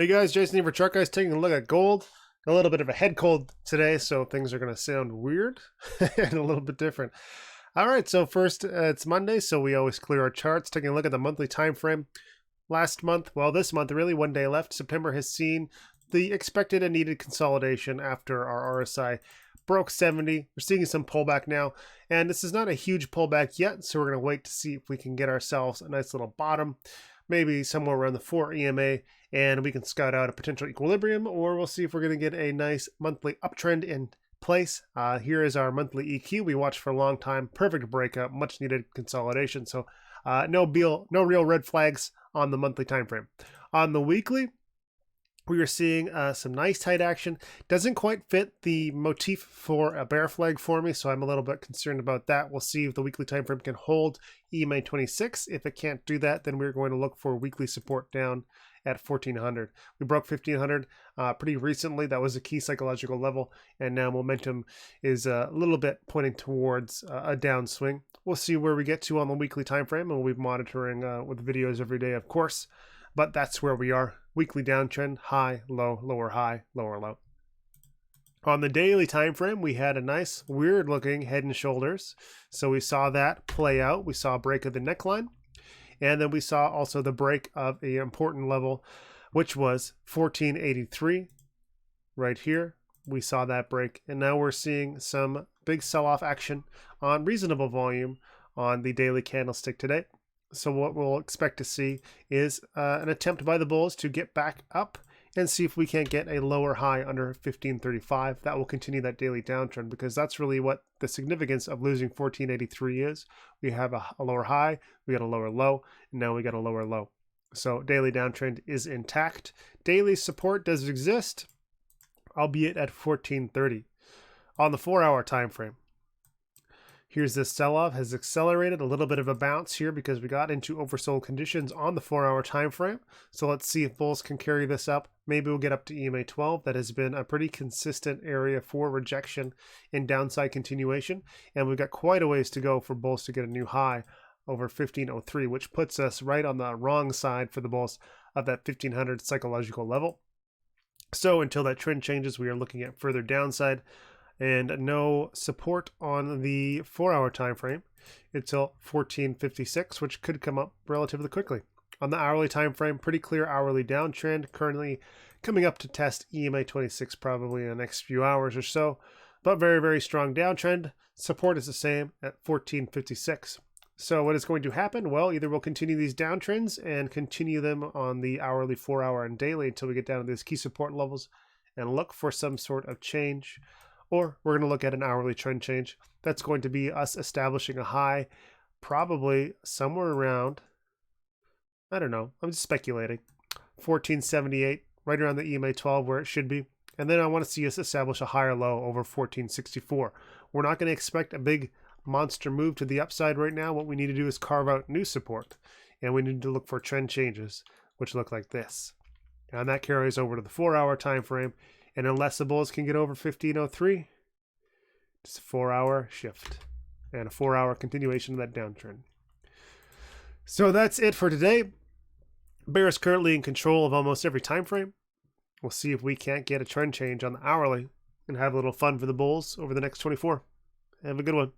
Hey guys, Jason here for TheChartGuys taking a look at gold. A little bit of a head cold today, so things are going to sound weird and a little bit different. All right, so first, it's Monday, so we always clear our charts. Taking a look at the monthly time frame. Last month, well, this month, really one day left. September has seen the expected and needed consolidation after our RSI broke 70. We're seeing some pullback now, and this is not a huge pullback yet, so we're going to wait to see if we can get ourselves a nice little bottom, maybe somewhere around the 4 EMA, and we can scout out a potential equilibrium, or we'll see if we're going to get a nice monthly uptrend in place. Here is our monthly EQ. We watched for a long time. Perfect breakup, much needed consolidation. So no real red flags on the monthly time frame. On the weekly, we are seeing some nice tight action. Doesn't quite fit the motif for a bear flag for me, so I'm a little bit concerned about that. We'll see if the weekly time frame can hold EMA 26. If it can't do that, then we're going to look for weekly support down at 1400. We broke 1500 pretty recently. That was a key psychological level, and now momentum is a little bit pointing towards a downswing. We'll see where we get to on the weekly time frame, and we'll be monitoring with videos every day, of course. But that's where we are. Weekly downtrend, high, low, lower, high, lower, low. On the daily time frame, we had a nice, weird-looking head and shoulders. So we saw that play out. We saw a break of the neckline. And then we saw also the break of an important level, which was 1483 right here. We saw that break. And now we're seeing some big sell-off action on reasonable volume on the daily candlestick today. So what we'll expect to see is an attempt by the bulls to get back up and see if we can't get a lower high under 1535. That will continue that daily downtrend, because that's really what the significance of losing 1483 is. We have a lower high, we got a lower low, and now we got a lower low. So daily downtrend is intact. Daily support does exist, albeit at 1430. On the 4-hour time frame, here's this sell-off, has accelerated a little bit of a bounce here because we got into oversold conditions on the 4-hour time frame. So let's see if bulls can carry this up. Maybe we'll get up to EMA 12. That has been a pretty consistent area for rejection and downside continuation. And we've got quite a ways to go for bulls to get a new high over 1503, which puts us right on the wrong side for the bulls of that 1500 psychological level. So until that trend changes, we are looking at further downside, and no support on the 4-hour time frame until 1456, which could come up relatively quickly. On the hourly time frame, pretty clear hourly downtrend, currently coming up to test EMA 26 probably in the next few hours or so, but very, very strong downtrend. Support is the same at 1456. So what is going to happen? Well, either we'll continue these downtrends and continue them on the hourly, 4-hour, and daily until we get down to these key support levels and look for some sort of change, or we're going to look at an hourly trend change. That's going to be us establishing a high, probably somewhere around, I don't know, I'm just speculating, 1478, right around the EMA 12 where it should be. And then I want to see us establish a higher low over 1464. We're not going to expect a big monster move to the upside right now. What we need to do is carve out new support, and we need to look for trend changes, which look like this. And that carries over to the 4-hour time frame. And unless the bulls can get over 1503, it's a 4-hour shift and a 4-hour continuation of that downtrend. So that's it for today. Bear is currently in control of almost every time frame. We'll see if we can't get a trend change on the hourly and have a little fun for the bulls over the next 24. Have a good one.